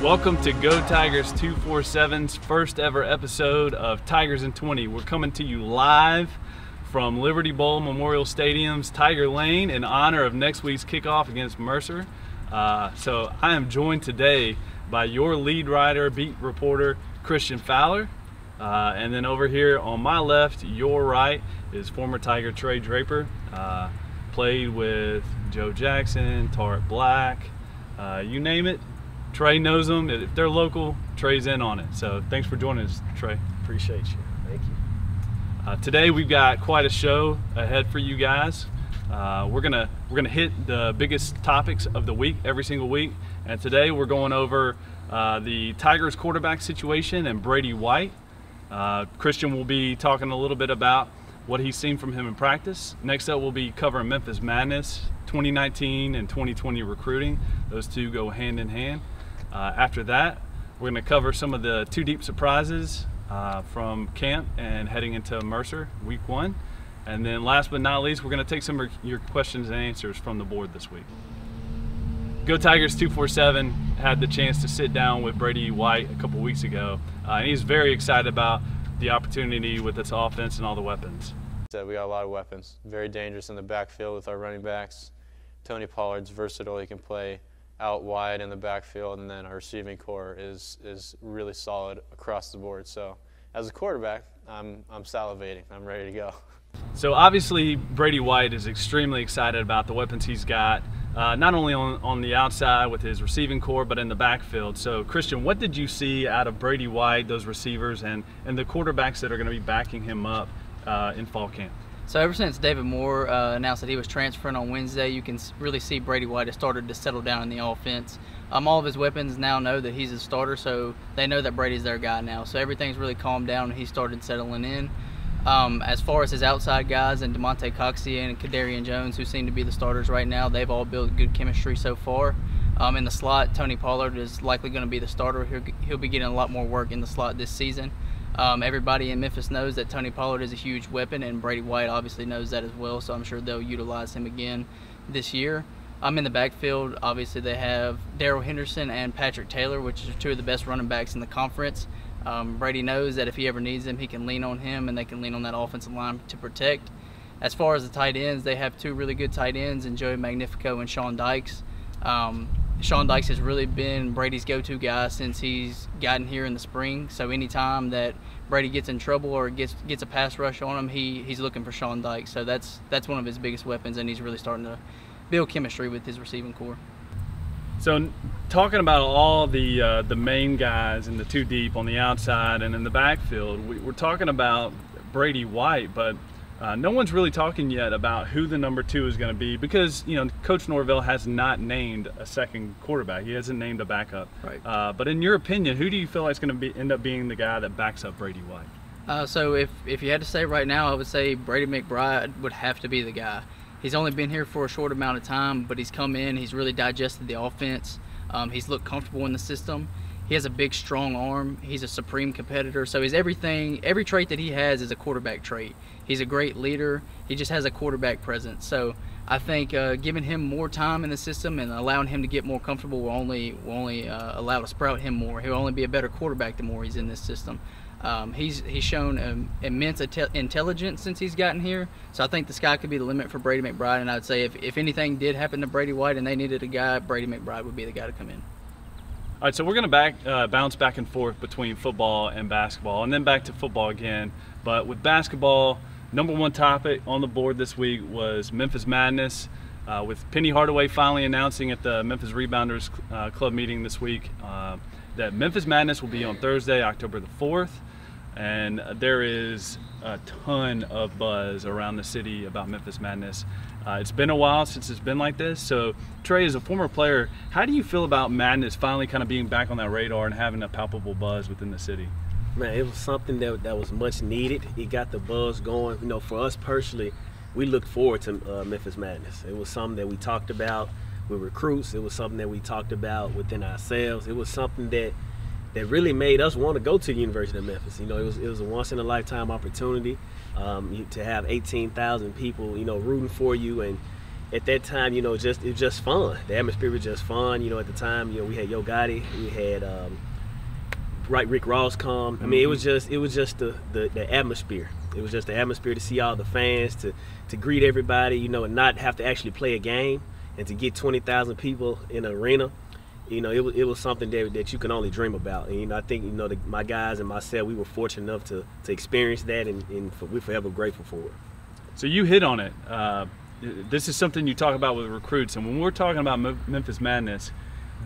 Welcome to GoTigers247's first ever episode of Tigers in 20. We're coming to you live from Liberty Bowl Memorial Stadium's Tiger Lane in honor of next week's kickoff against Mercer. So I am joined today by your lead writer, beat reporter, Christian Fowler. And then over here on my left, your right, is former Tiger Trey Draper. Played with Joe Jackson, Tartt Black, you name it. Trey knows them. If they're local, Trey's in on it. So thanks for joining us, Trey. Appreciate you. Thank you. Today we've got quite a show ahead for you guys. We're gonna hit the biggest topics of the week every single week, and today we're going over the Tigers quarterback situation and Brady White. Christian will be talking a little bit about what he's seen from him in practice. Next up, we'll be covering Memphis Madness 2019 and 2020 recruiting. Those two go hand in hand. After that, we're going to cover some of the two deep surprises from camp and heading into Mercer week 1. And then last but not least, we're going to take some of your questions and answers from the board this week. GoTigers247 had the chance to sit down with Brady White a couple weeks ago, and he's very excited about the opportunity with its offense and all the weapons. We got a lot of weapons, very dangerous in the backfield with our running backs. Tony Pollard's versatile, he can play out wide in the backfield, and then our receiving core is really solid across the board. So as a quarterback, I'm salivating. I'm ready to go. So obviously Brady White is extremely excited about the weapons he's got, not only on the outside with his receiving core, but in the backfield. So Christian, what did you see out of Brady White, those receivers, and the quarterbacks that are going to be backing him up in fall camp? So ever since David Moore announced that he was transferring on Wednesday, you can really see Brady White has started to settle down in the offense. All of his weapons now know that he's a starter, so they know that Brady's their guy now. So everything's really calmed down and he started settling in. As far as his outside guys and DeMonte Coxie and Kadarian Jones, who seem to be the starters right now, they've all built good chemistry so far. In the slot, Tony Pollard is likely going to be the starter. He'll be getting a lot more work in the slot this season. Everybody in Memphis knows that Tony Pollard is a huge weapon, and Brady White obviously knows that as well, so I'm sure they'll utilize him again this year. In the backfield, obviously they have Darrell Henderson and Patrick Taylor, which are two of the best running backs in the conference. Brady knows that if he ever needs them, he can lean on him, and they can lean on that offensive line to protect. As far as the tight ends, they have two really good tight ends in Joey Magnifico and Sean Dykes. Sean Dykes has really been Brady's go-to guy since he's gotten here in the spring. So anytime that Brady gets in trouble or gets a pass rush on him, he's looking for Sean Dykes. So that's one of his biggest weapons, and he's really starting to build chemistry with his receiving core. So talking about all the main guys and the two deep on the outside and in the backfield, we're talking about Brady White, but no one's really talking yet about who the number 2 is going to be, because Coach Norvell has not named a second quarterback. He hasn't named a backup. Right. But in your opinion, who do you feel like is going to end up being the guy that backs up Brady White? So if you had to say right now, I would say Brady McBride would have to be the guy. He's only been here for a short amount of time, but he's come in, he's really digested the offense. He's looked comfortable in the system. He has a big, strong arm. He's a supreme competitor. So he's everything. Every trait that he has is a quarterback trait. He's a great leader. He just has a quarterback presence. So I think giving him more time in the system and allowing him to get more comfortable will only allow to sprout him more. He'll only be a better quarterback the more he's in this system. He's shown immense intelligence since he's gotten here. So I think the sky could be the limit for Brady McBride. And I'd say if anything did happen to Brady White and they needed a guy, Brady McBride would be the guy to come in. All right, so we're going to bounce back and forth between football and basketball, and then back to football again. But with basketball, number 1 topic on the board this week was Memphis Madness, with Penny Hardaway finally announcing at the Memphis Rebounders Club meeting this week that Memphis Madness will be on Thursday, October the 4th. And there is a ton of buzz around the city about Memphis Madness. It's been a while since it's been like this. So Trey, as a former player, how do you feel about Madness finally kind of being back on that radar and having a palpable buzz within the city? Man, it was something that was much needed. It got the buzz going. For us personally, we looked forward to Memphis Madness. It was something that we talked about with recruits. It was something that we talked about within ourselves. It was something that really made us want to go to the University of Memphis. It was a once-in-a-lifetime opportunity to have 18,000 people, rooting for you, and at that time, you know, it was just fun. The atmosphere was just fun. You know, at the time, you know, we had Yo Gotti, we had Rick Ross come. I mean, it was just the atmosphere. It was just the atmosphere to see all the fans, to greet everybody, you know, and not have to actually play a game, and to get 20,000 people in an arena. You know, it was something that you can only dream about. And, you know, I think, you know, my guys and myself, we were fortunate enough to experience that, and we're forever grateful for it. So you hit on it. This is something you talk about with recruits, and when we're talking about Memphis Madness,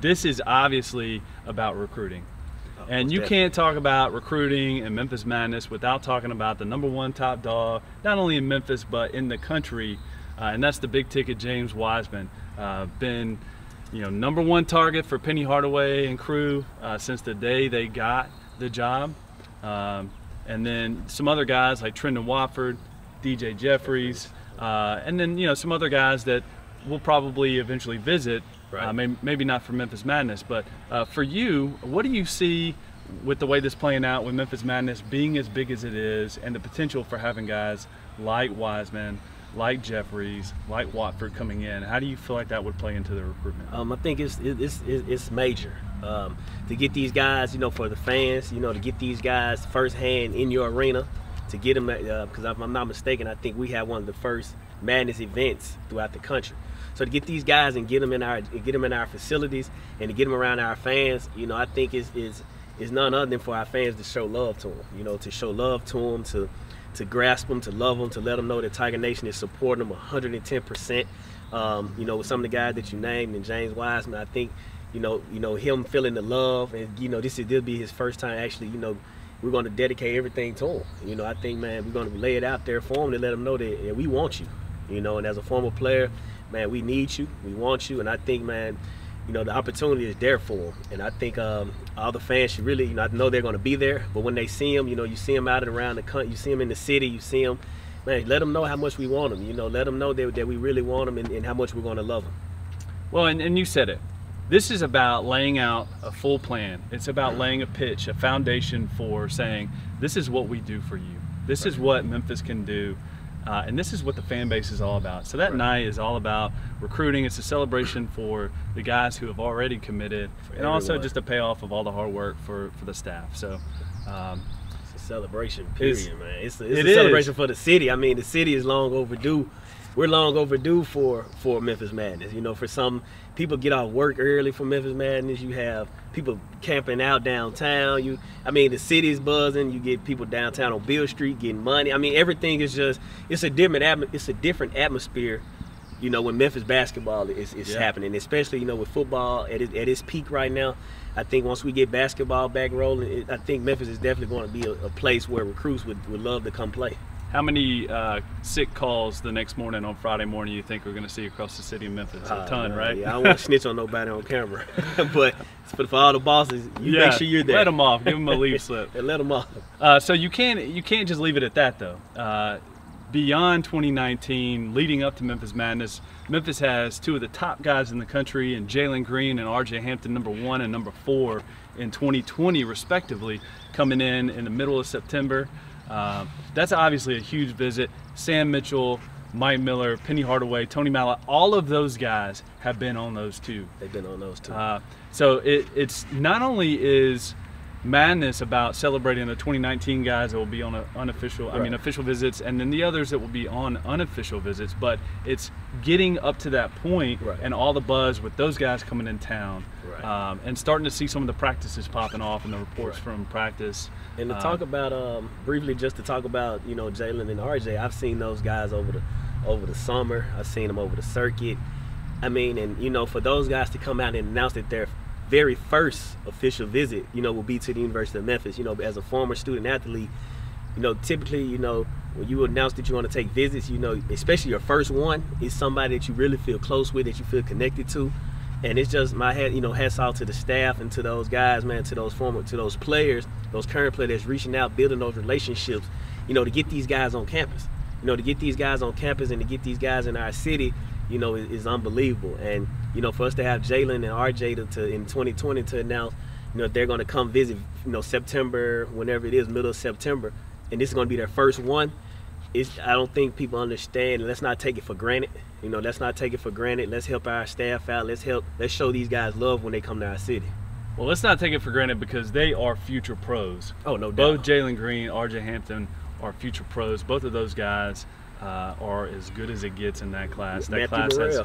this is obviously about recruiting. And you can't talk about recruiting and Memphis Madness without talking about the #1 top dog, not only in Memphis but in the country, and that's the big ticket James Wiseman. Been, you know, #1 target for Penny Hardaway and crew since the day they got the job, and then some other guys like Trendon Watford, DJ Jeffries, and then, you know, some other guys that we'll probably eventually visit. Right. Maybe not for Memphis Madness, but for you, what do you see with the way this playing out with Memphis Madness being as big as it is, and the potential for having guys like Wiseman, like Jeffries, like Watford coming in? How do you feel like that would play into the recruitment? I think it's major to get these guys, you know, for the fans, you know, to get these guys firsthand in your arena, to get them, because if I'm not mistaken, I think we have one of the first Madness events throughout the country. So to get these guys and get them in our facilities and to get them around our fans, you know, I think is none other than for our fans to show love to them. You know, to show love to them, to grasp them, to love them, to let them know that Tiger Nation is supporting them 110%. You know, with some of the guys that you named, and James Wiseman, I think, you know him feeling the love, and, you know, this will be his first time actually, you know, we're going to dedicate everything to him. You know, I think, man, we're going to lay it out there for him to let him know that, yeah, we want you. You know, and as a former player, man, we need you, we want you, and I think, man, you know, the opportunity is there for them. And I think all the fans should really, you know, I know they're going to be there, but when they see him, you know, you see him out and around the country, you see him in the city, you see him, man, let them know how much we want them. You know, let them know that we really want them, and how much we're going to love them. Well, and you said it. This is about laying out a full plan. It's about laying a pitch, a foundation for saying, this is what we do for you. This is what Memphis can do. And this is what the fan base is all about. So that night is all about recruiting. It's a celebration for the guys who have already committed, and also just a payoff of all the hard work for the staff. So it's a celebration, period, man. It's a celebration for the city. I mean, the city is long overdue. We're long overdue for Memphis Madness. You know, for some people get off work early for Memphis Madness. You have people camping out downtown. I mean, the city's buzzing. You get people downtown on Beale Street getting money. I mean, everything is just, it's a different atmosphere. You know, when Memphis basketball is happening, especially, you know, with football at its peak right now. I think once we get basketball back rolling, I think Memphis is definitely going to be a place where recruits would love to come play. How many sick calls the next morning on Friday morning you think we're going to see across the city of Memphis? A ton, right? Yeah, I don't want to snitch on nobody on camera. But for all the bosses, make sure you're there. Let them off. Give them a leave slip. Let them off. So you can't just leave it at that, though. Beyond 2019, leading up to Memphis Madness, Memphis has two of the top guys in the country, and Jalen Green and RJ Hampton, #1 and #4 in 2020, respectively, coming in the middle of September. That's obviously a huge visit. Sam Mitchell, Mike Miller, Penny Hardaway, Tony Mallett, all of those guys have been on those two. They've been on those two. So it's not only is Madness about celebrating the 2019 guys that will be on official visits, and then the others that will be on unofficial visits, but it's getting up to that point and all the buzz with those guys coming in town, and starting to see some of the practices popping off and the reports from practice. And to talk about briefly, just to talk about, you know, Jalen and RJ, I've seen those guys over the summer. I've seen them over the circuit. I mean, and, you know, for those guys to come out and announce that their very first official visit, you know, will be to the University of Memphis. You know, as a former student athlete, you know, typically, you know, when you announce that you want to take visits, you know, especially your first one is somebody that you really feel close with, that you feel connected to. And it's just my head, you know, hats off to the staff and to those guys, man, to those players, those current players that's reaching out, building those relationships, you know, to get these guys on campus. You know, to get these guys on campus and to get these guys in our city, you know, is unbelievable. And, you know, for us to have Jalen and RJ in 2020 to announce, you know, they're going to come visit, you know, September, whenever it is, middle of September, and this is going to be their first one. I don't think people understand. Let's not take it for granted. Let's not take it for granted. Let's help our staff out. Let's show these guys love when they come to our city. Well, let's not take it for granted because they are future pros. Oh, no doubt. Both Jalen Green, RJ Hampton are future pros. Both of those guys are as good as it gets in that class. That class has,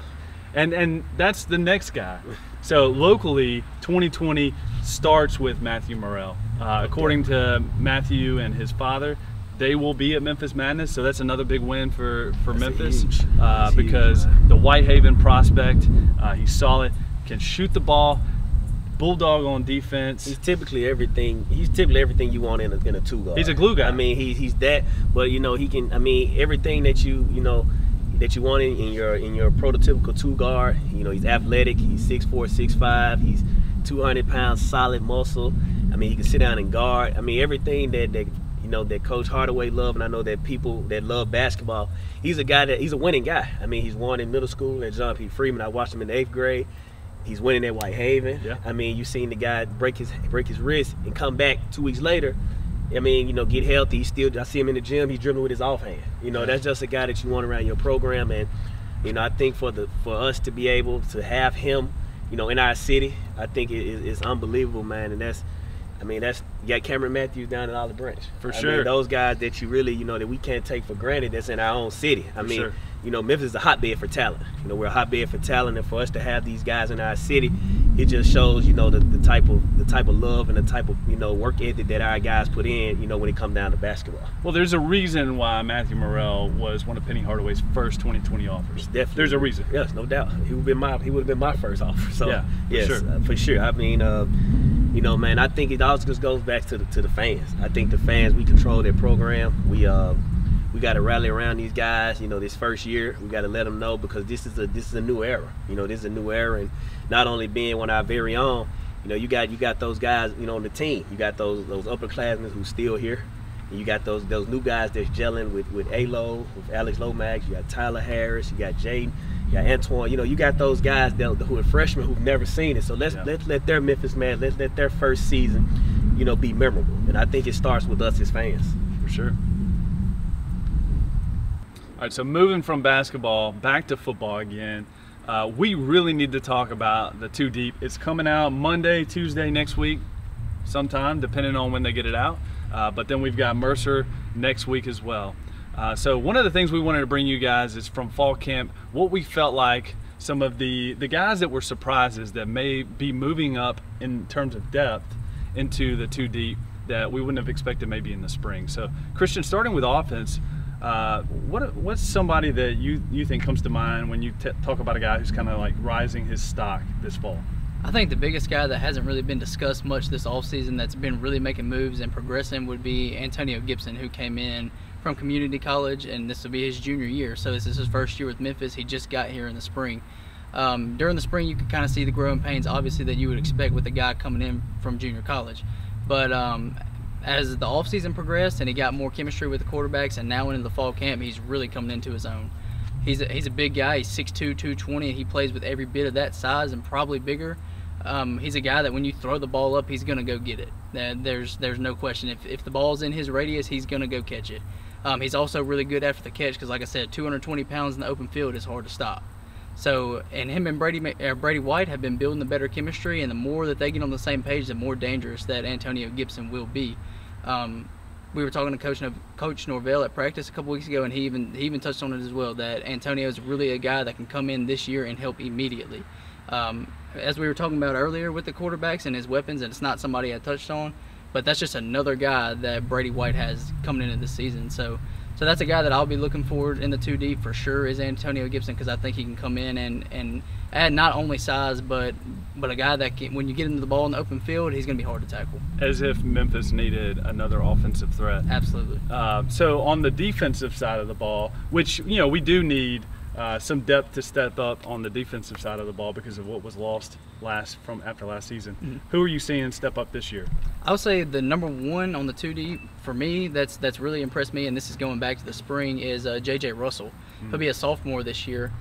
and that's the next guy. So locally, 2020 starts with Matthew Morrell. According to Matthew and his father, they will be at Memphis Madness, so that's another big win for Memphis because the Whitehaven prospect, he's solid, can shoot the ball, bulldog on defense. He's typically everything you want in a two guard. He's a glue guy. I mean, he's that, but he can. I mean, everything that you want in your prototypical two guard. He's athletic. He's 6'4", 6'5". He's 200 pounds, solid muscle. I mean, he can sit down and guard. I mean, everything that Coach Hardaway loved, and I know that people that love basketball. He's a winning guy. I mean, he's won in middle school at John P. Freeman. I watched him in the 8th grade. He's winning at Whitehaven. Yeah. I mean, you've seen the guy break his wrist and come back 2 weeks later. I mean, get healthy. I see him in the gym. He's dribbling with his offhand. That's just a guy that you want around your program. And I think for us to be able to have him, in our city, I think it's unbelievable, man. And you got Cameron Matthews down at Olive Branch. For I sure. mean, those guys that you really, that we can't take for granted that's in our own city. I mean, sure. Memphis is a hotbed for talent. We're a hotbed for talent, and for us to have these guys in our city, it just shows, the type of love and the type of, work ethic that our guys put in, when it comes down to basketball. Well, there's a reason why Matthew Morrell was one of Penny Hardaway's first 2020 offers. Definitely. There's a reason. Yes, no doubt. He would have been my first offer. So yeah, yes, for sure. I mean, man, I think it all just goes back to the fans. I think the fans, we control their program. We got to rally around these guys. This first year, we got to let them know because this is a new era. This is a new era, and not only being one of our very own. You got those guys, on the team. You got those upperclassmen who's still here. And you got those new guys that's gelling with A-Lo, with Alex Lomax. You got Tyler Harris. You got Jaden. You got Antoine. You got those guys who are freshmen who've never seen it. So let's let their Memphis man. Let's let their first season, be memorable. And I think it starts with us as fans. For sure. All right, so moving from basketball back to football again, we really need to talk about the Two Deep. It's coming out Monday, Tuesday next week, sometime, depending on when they get it out. But then we've got Mercer next week as well. So one of the things we wanted to bring you guys is from fall camp, what we felt like some of the guys that were surprises that may be moving up in terms of depth into the Two Deep that we wouldn't have expected maybe in the spring. So Christian, starting with offense, what's somebody that you think comes to mind when you talk about a guy who's kind of like rising his stock this fall? I think the biggest guy that hasn't really been discussed much this offseason that's been really making moves and progressing would be Antonio Gibson, who came in from community college, and this will be his junior year. So this is his first year with Memphis. He just got here in the spring. During the spring, you could kind of see the growing pains, obviously, that you would expect with a guy coming in from junior college. But as the offseason progressed and he got more chemistry with the quarterbacks, and now into the fall camp, he's really coming into his own. He's a big guy. He's 6'2", 220, and he plays with every bit of that size and probably bigger. He's a guy that when you throw the ball up, he's going to go get it. There's no question. If the ball's in his radius, he's going to go catch it. He's also really good after the catch because, like I said, 220 pounds in the open field is hard to stop. So, and him and Brady White have been building the better chemistry, and the more that they get on the same page, the more dangerous that Antonio Gibson will be. We were talking to Coach Norvell at practice a couple weeks ago, and he even touched on it as well, that Antonio is really a guy that can come in this year and help immediately. As we were talking about earlier with the quarterbacks and his weapons, and it's not somebody I touched on, but that's just another guy that Brady White has coming into this season. So that's a guy that I'll be looking forward in the 2 deep for sure is Antonio Gibson, because I think he can come in and add not only size, but a guy that can, when you get into the ball in the open field, he's going to be hard to tackle. As if Memphis needed another offensive threat. Absolutely. So on the defensive side of the ball, which we do need some depth to step up on the defensive side of the ball because of what was lost after last season. Mm-hmm. Who are you seeing step up this year? I would say the number one on the 2 deep for me that's really impressed me, and this is going back to the spring, is J.J. Russell. Mm-hmm. He'll be a sophomore this year.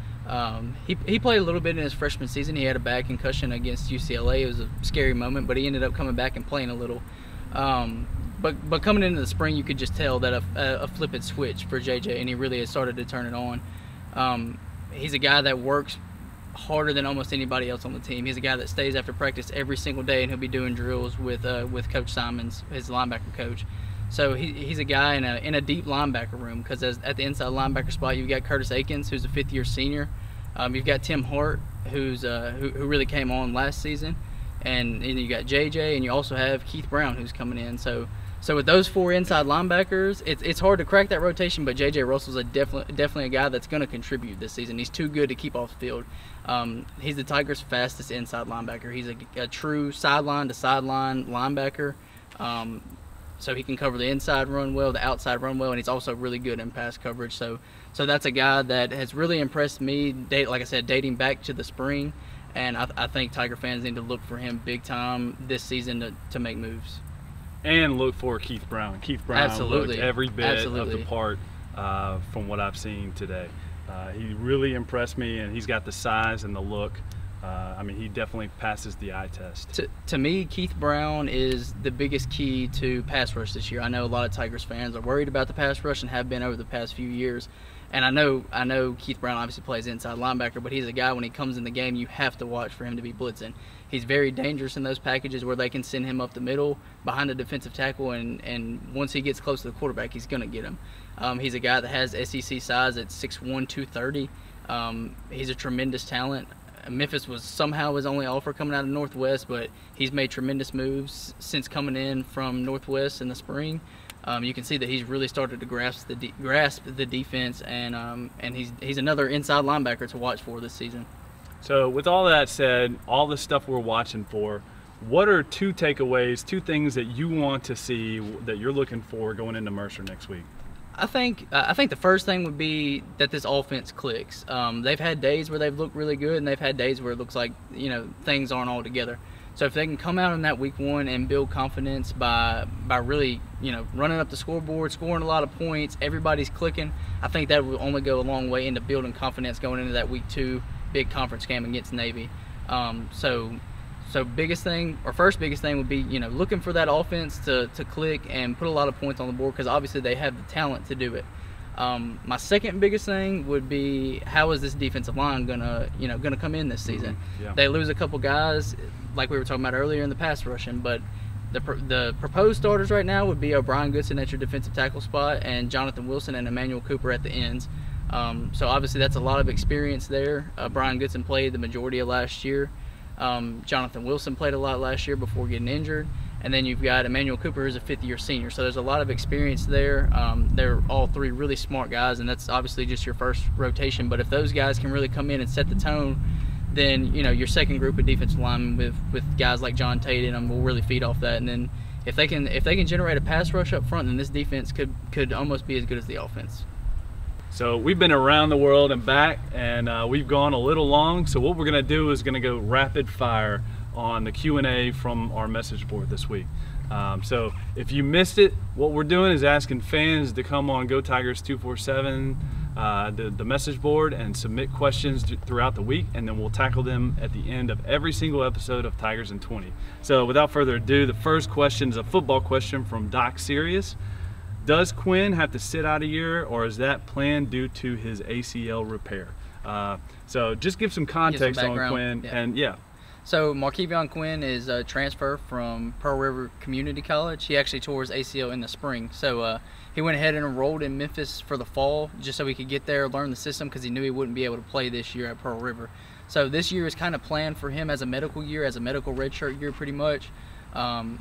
He played a little bit in his freshman season. He had a bad concussion against UCLA. It was a scary moment, but he ended up coming back and playing a little. but coming into the spring, you could just tell that a flip had switched for JJ, and he really had started to turn it on. He's a guy that works harder than almost anybody else on the team. He's a guy that stays after practice every single day, and he'll be doing drills with Coach Simons, his linebacker coach. So he's a guy in a deep linebacker room, because at the inside linebacker spot, you've got Curtis Akins, who's a fifth-year senior. You've got Tim Hart, who really came on last season. And you got JJ, and you also have Keith Brown, who's coming in. So with those 4 inside linebackers, it's hard to crack that rotation. But JJ Russell's definitely a guy that's going to contribute this season. He's too good to keep off the field. He's the Tigers' fastest inside linebacker. He's a true sideline to sideline linebacker. So he can cover the inside run well, the outside run well, and he's also really good in pass coverage. So that's a guy that has really impressed me. Like I said, dating back to the spring. And I think Tiger fans need to look for him big time this season to make moves. And look for Keith Brown. Keith Brown Absolutely. looked every bit Absolutely. of the part from what I've seen today. He really impressed me, and he's got the size and the look. I mean, he definitely passes the eye test. To me, Keith Brown is the biggest key to pass rush this year. I know a lot of Tigers fans are worried about the pass rush and have been over the past few years. And I know Keith Brown obviously plays inside linebacker, but he's a guy when he comes in the game, you have to watch for him to be blitzing. He's very dangerous in those packages where they can send him up the middle behind the defensive tackle, and once he gets close to the quarterback, he's going to get him. He's a guy that has SEC size at 6'1", 230. He's a tremendous talent. Memphis was somehow his only offer coming out of Northwest, but he's made tremendous moves since coming in from Northwest in the spring. You can see that he's really started to grasp the defense, and he's another inside linebacker to watch for this season. So with all that said, all the stuff we're watching for, what are 2 takeaways, 2 things that you want to see that you're looking for going into Mercer next week? I think the first thing would be that this offense clicks. They've had days where they've looked really good, and they've had days where it looks like things aren't all together. So if they can come out in that week 1 and build confidence by really running up the scoreboard, scoring a lot of points, everybody's clicking, I think that will only go a long way into building confidence going into that week 2 big conference game against Navy. So first biggest thing would be looking for that offense to click and put a lot of points on the board, because obviously they have the talent to do it. My second biggest thing would be, how is this defensive line gonna come in this season? Yeah. They lose a couple guys, like we were talking about earlier in the pass rushing, but the proposed starters right now would be O'Brien Goodson at your defensive tackle spot, and Jonathan Wilson and Emmanuel Cooper at the ends. So obviously that's a lot of experience there. Brian Goodson played the majority of last year. Jonathan Wilson played a lot last year before getting injured. And then you've got Emmanuel Cooper, who's a 5th-year senior. So there's a lot of experience there. They're all 3 really smart guys, and that's obviously just your first rotation. But if those guys can really come in and set the tone, then your second group of defensive linemen with guys like John Tate in them will really feed off that. And then if they can generate a pass rush up front, then this defense could almost be as good as the offense. So we've been around the world and back, and we've gone a little long. So what we're going to do is going to go rapid fire on the Q&A from our message board this week. So if you missed it, what we're doing is asking fans to come on GoTigers247, the message board, and submit questions throughout the week, and then we'll tackle them at the end of every single episode of Tigers in 20. So without further ado, the first question is a football question from Doc Sirius. Does Quinn have to sit out a year, or is that planned due to his ACL repair? So just give some context on Quinn. Yeah. And yeah. So Markevion Quinn is a transfer from Pearl River Community College. He actually tore his ACL in the spring. So he went ahead and enrolled in Memphis for the fall just so he could get there, learn the system, because he knew he wouldn't be able to play this year at Pearl River. So this year is kind of planned for him as a medical year, as a medical redshirt year pretty much.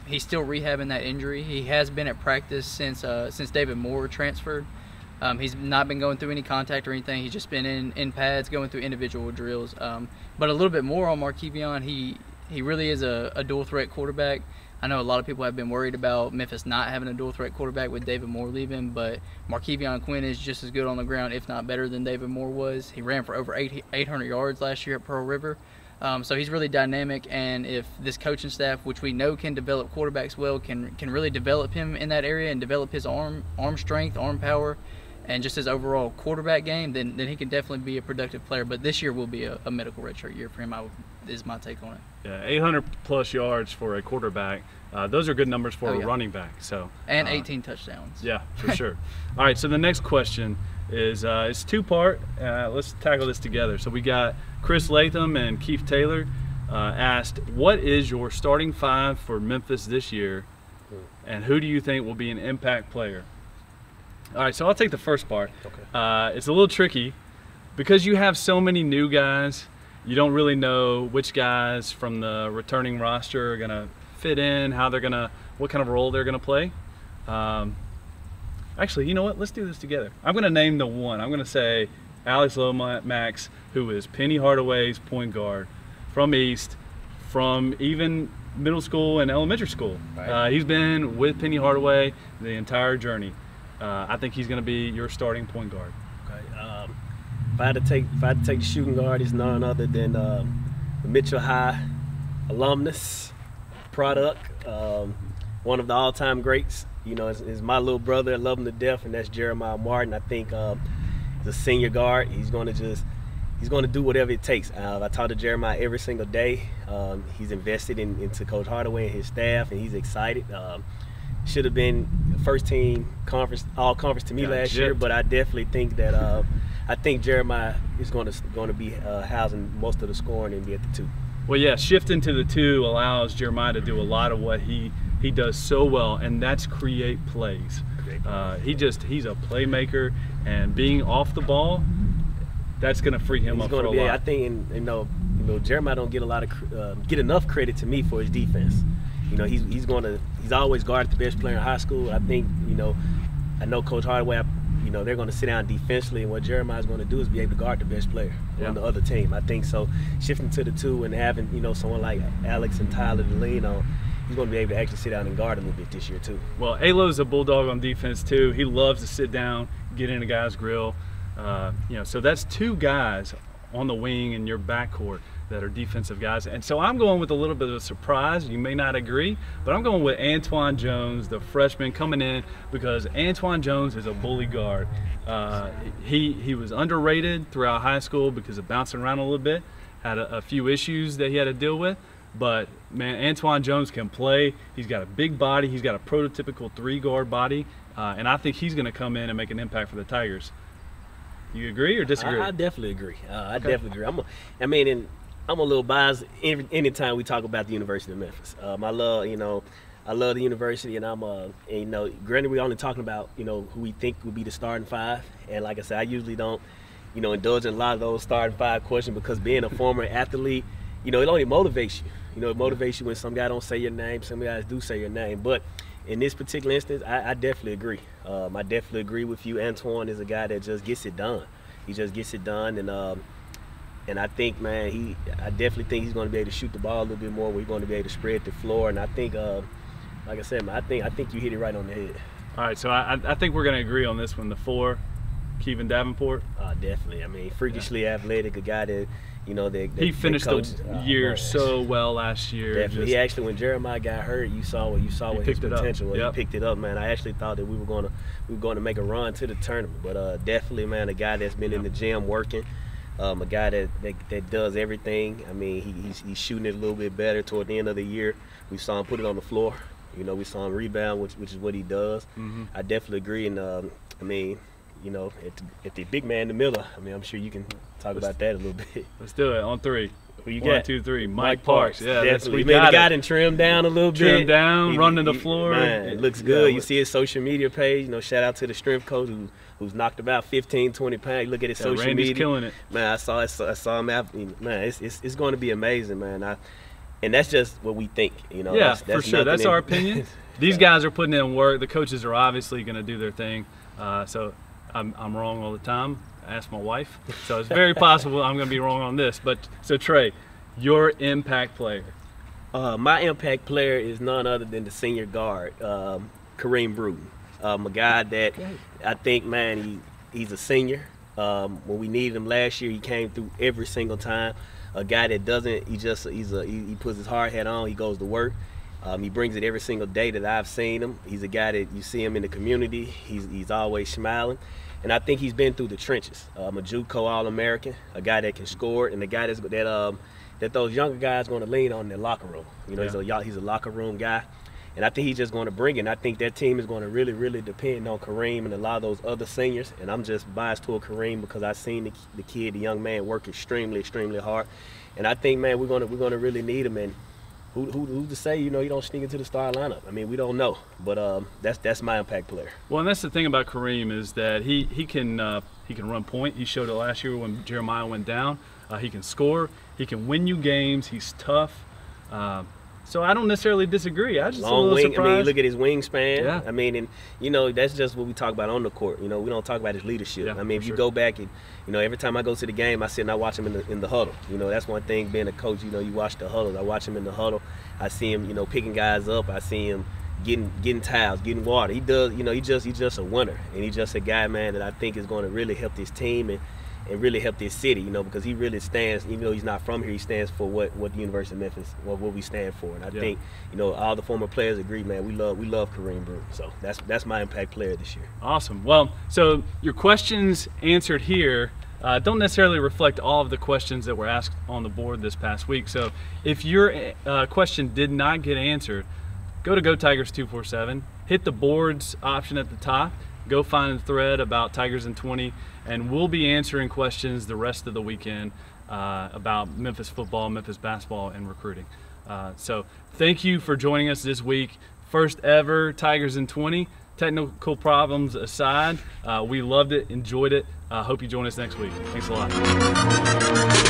He's still rehabbing that injury. He has been at practice since David Moore transferred. He's not been going through any contact or anything. He's just been in pads, going through individual drills. But a little bit more on Markevion, he really is a dual threat quarterback. I know a lot of people have been worried about Memphis not having a dual threat quarterback with David Moore leaving, but Markevion Quinn is just as good on the ground, if not better than David Moore was. He ran for over 800 yards last year at Pearl River. So he's really dynamic, and if this coaching staff, which we know can develop quarterbacks well, can really develop him in that area and develop his arm strength, arm power, and just his overall quarterback game, then he can definitely be a productive player. But this year will be a medical redshirt year for him, is my take on it. Yeah, 800 plus yards for a quarterback. Those are good numbers for a running back. So and 18 touchdowns. Yeah, for sure. All right, so the next question is it's two-part. Let's tackle this together. So we got Chris Latham and Keith Taylor asked, what is your starting five for Memphis this year, and who do you think will be an impact player? All right, so I'll take the first part. Okay. It's a little tricky because you have so many new guys. You don't really know which guys from the returning roster are going to fit in, what kind of role they're going to play. Actually, you know what? Let's do this together. I'm going to name the one. I'm going to say Alex Lomax, who is Penny Hardaway's point guard from East, from even middle school and elementary school. Right. He's been with Penny Hardaway the entire journey. I think he's going to be your starting point guard. Okay. If I had to take the shooting guard, it's none other than the Mitchell High alumnus product, one of the all-time greats. You know, is my little brother. I love him to death, and that's Jeremiah Martin. I think the senior guard, he's going to do whatever it takes. I talk to Jeremiah every single day. He's invested into Coach Hardaway and his staff, and he's excited. Should have been first team all conference to me last year, but I definitely think that I think Jeremiah is going to be housing most of the scoring and be at the 2. Well, yeah, shifting to the 2 allows Jeremiah to do a lot of what he does so well, and that's create plays. He's a playmaker, and being off the ball, that's going to free him up for a lot. I think, you know, Jeremiah don't get get enough credit to me for his defense. You know, he's always guarded the best player in high school. I think, you know, I know Coach Hardaway, you know, they're going to sit down defensively, and what Jeremiah's going to do is be able to guard the best player on the other team. I think so. Shifting to the 2 and having, you know, someone like Alex and Tyler to lean on, he's going to be able to actually sit down and guard a little bit this year too. Well, Alo's a bulldog on defense too. He loves to sit down, get in a guy's grill. You know, so that's 2 guys on the wing in your backcourt that are defensive guys. And so I'm going with a little bit of a surprise. You may not agree, but I'm going with Antoine Jones, the freshman coming in, because Antoine Jones is a bully guard. He was underrated throughout high school because of bouncing around a little bit, had a few issues that he had to deal with. But man, Antoine Jones can play. He's got a big body. He's got a prototypical 3-guard body, and I think he's going to come in and make an impact for the Tigers. You agree or disagree? I definitely agree. I definitely agree. I'm a little biased anytime we talk about the University of Memphis. I love the university, and you know, granted, we're only talking about, you know, who we think would be the starting 5. And like I said, I usually don't, you know, indulge in a lot of those starting 5 questions, because being a former athlete, you know, it only motivates you. You know, it motivates you when some guy don't say your name, some guys do say your name. But in this particular instance, I definitely agree. I definitely agree with you. Antoine is a guy that just gets it done. He just gets it done, and I think, man, I definitely think he's going to be able to shoot the ball a little bit more. We're going to be able to spread the floor, and I think, like I said, man, I think you hit it right on the head. All right, so I think we're going to agree on this one. The 4, Kevin Davenport. Definitely. I mean, freakishly athletic, a guy that, you know, he finished the year so well last year. Definitely. He actually, when Jeremiah got hurt, you saw his potential was. He picked it up, man. I actually thought that we were going to make a run to the tournament, but definitely, man, a guy that's been in the gym working. A guy that does everything. I mean, he's shooting it a little bit better toward the end of the year. We saw him put it on the floor. You know, we saw him rebound, which is what he does. Mm-hmm. I definitely agree. And I mean, you know, at the big man in the middle, I mean, I'm sure you can talk about that a little bit. Let's do it on 3. Who you 1, got? 2, 3. Mike Parks. Yeah, definitely. We got him trimmed down a little bit. Trimmed down, running the floor. Man, it looks good. You see his social media page. You know, shout out to the strength coach who's knocked about 15, 20 pounds. Look at his social Randy's media. Killing it. Man, I saw him out. Man, it's going to be amazing, man. And that's just what we think. You know. Yeah, for sure. That's our opinion. These guys are putting in work. The coaches are obviously going to do their thing. So I'm wrong all the time. Ask my wife. So it's very possible I'm going to be wrong on this. But so Trey, your impact player. My impact player is none other than the senior guard, Kareem Bruton. A guy that I think, man, he's a senior. When we needed him last year, he came through every single time. A guy that doesn't, he puts his hard hat on, he goes to work. He brings it every single day that I've seen him. He's a guy that you see him in the community. He's always smiling. And I think he's been through the trenches. A JUCO All-American, a guy that can score, and a guy that those younger guys going to lean on in their locker room. You know, he's a locker room guy. And I think he's just going to bring it. And I think that team is going to really, really depend on Kareem and a lot of those other seniors. And I'm just biased toward Kareem because I've seen the kid, the young man, work extremely, extremely hard. And I think, man, we're going to really need him. And who's to say, you know, he don't sneak into the starting lineup? I mean, we don't know. But that's my impact player. Well, and that's the thing about Kareem is that he can run point. He showed it last year when Jeremiah went down. He can score. He can win you games. He's tough. So I don't necessarily disagree. I just long a little wing. surprised. I mean, you look at his wingspan. Yeah. I mean, and you know that's just what we talk about on the court. You know, we don't talk about his leadership. Yeah, I mean, if you go back and you know, every time I go to the game, I sit and I watch him in the huddle. You know, that's one thing being a coach. You know, you watch the huddle. I watch him in the huddle. I see him, you know, picking guys up. I see him getting towels, getting water. He does. You know, he's just a winner, and he's just a guy, man, that I think is going to really help this team and really help this city, you know, because he really stands, even though he's not from here, he stands for what the University of Memphis, what we stand for. And I think, you know, all the former players agree, man, we love Kareem Brew. So that's my impact player this year. Awesome. Well, so your questions answered here don't necessarily reflect all of the questions that were asked on the board this past week. So if your question did not get answered, go to GoTigers247, hit the boards option at the top, go find a thread about Tigers in 20, and we'll be answering questions the rest of the weekend about Memphis football, Memphis basketball, and recruiting. So thank you for joining us this week. First ever Tigers in 20. Technical problems aside, we loved it, enjoyed it. Hope you join us next week. Thanks a lot.